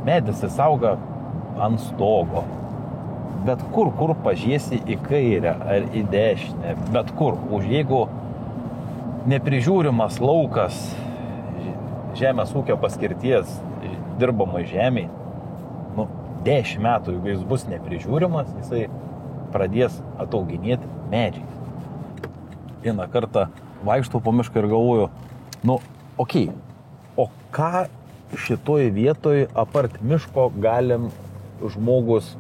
medis jis auga ant stogo. Bet kur pažiūrėsi į kairę ar į dešinę, bet kur. Už jeigu neprižiūrimas laukas žemės ūkio paskirties dirbamai žemiai, 10 metų, jeigu jis bus neprižiūrimas, jisai pradės atauginėti medžiais. Vieną kartą vaikštau po mišką ir galvoju, o ką šitoj vietoj apart miško galim žmogus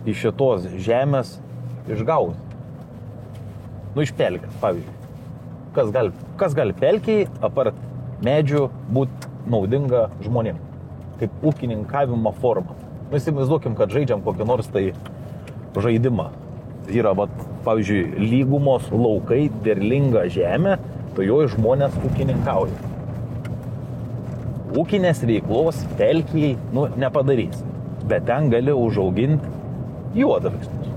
iš šitos žemės išgauti? Iš pelkės, pavyzdžiui. Kas gali pelkiai apart medžių būti naudinga žmonėm? Kaip ūkininkavimo forma. Įsivaizduokim, kad žaidžiam kokį nors tai žaidimą. Yra, pavyzdžiui, lygumos laukai, derlinga žemė, tai jo žmonės ūkininkauja. Ūkinės veiklos pelkiai, nepadarys. Bet ten gali užauginti juodalksnius.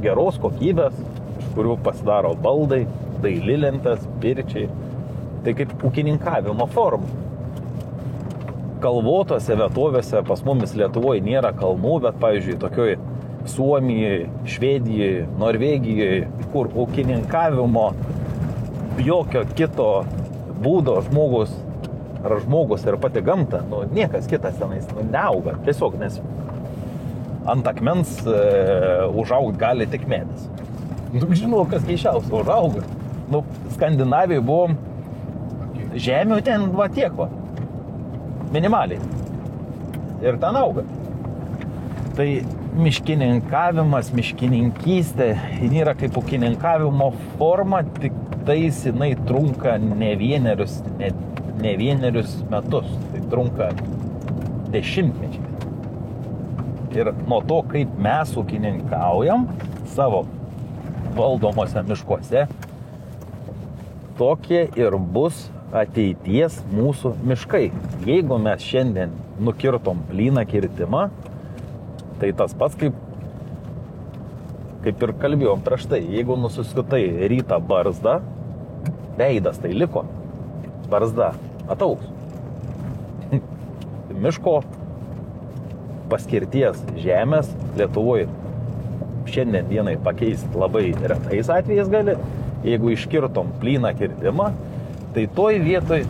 Geros kokybės, iš kurių pasidaro baldai, daililentės, pirčiai. Tai kaip ūkininkavimo forma. Kalvotose vietovėse pas mumis Lietuvoje nėra kalnų, bet, pavyzdžiui, tokioj Suomijoje, Švedijoje, Norvegijoje, kur ūkininkavimo jokio kito būdo žmogus ir pati gamta, niekas kitas tenais neauga. Tiesiog, nes ant akmens užaugt gali tik medis. Žinau, kas keišiausia, užauga. Skandinavijoje buvo žemių ten tiek. Minimaliai. Ir ten auga. Tai miškininkavimas, miškininkystė yra kaip ūkininkavimo forma, tik tais jinai trunka ne vienerius metus. Tai trunka dešimtmečiais. Ir nuo to, kaip mes ūkininkaujam savo valdomose miškuose, tokie ir bus ateities mūsų miškai. Jeigu mes šiandien nukirtom plyną kirtimą, tai tas pats kaip ir kalbėjom prieš tai. Jeigu nusiskutai rytą barzdą, veidas tai liko, barzda ataugs. Miško paskirties žemės Lietuvoje šiandien dienai pakeisti labai retais atvejais gali. Jeigu iškirtom plyną kirtimą, tai toj vietoj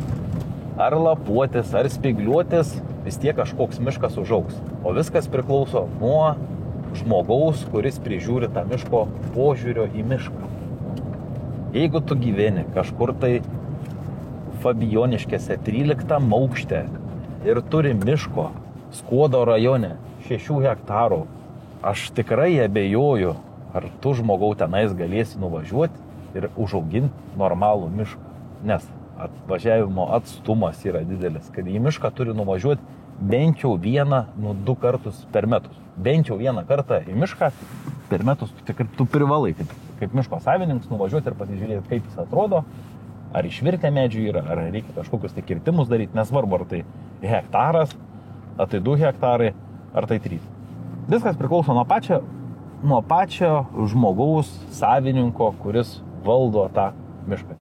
ar lapuotis, ar spigliuotis, vis tiek kažkoks miškas užaugs. O viskas priklauso nuo žmogaus, kuris prižiūri tą miško požiūrio į mišką. Jeigu tu gyveni kažkur tai Fabijoniškėse 13 aukšte ir turi miško Skuodo rajone 6 hektarų, aš tikrai abejoju, ar tu žmogau tenais galėsi nuvažiuoti ir užauginti normalų mišką. Nes atvažiavimo atstumas yra didelis, kad į mišką turi nuvažiuoti bent jau 1-2 kartus per metus. Bent jau 1 kartą į mišką per metus tu privalai, kaip miško savininkas, nuvažiuoti ir pasižiūrėti, kaip jis atrodo, ar išvirtę medžių yra, ar reikia kažkokius tai kirtimus daryti, nesvarbu, ar tai hektaras, ar tai 2 hektarai, ar tai 3. Viskas priklauso nuo pačio žmogaus savininko, kuris valdo tą mišką.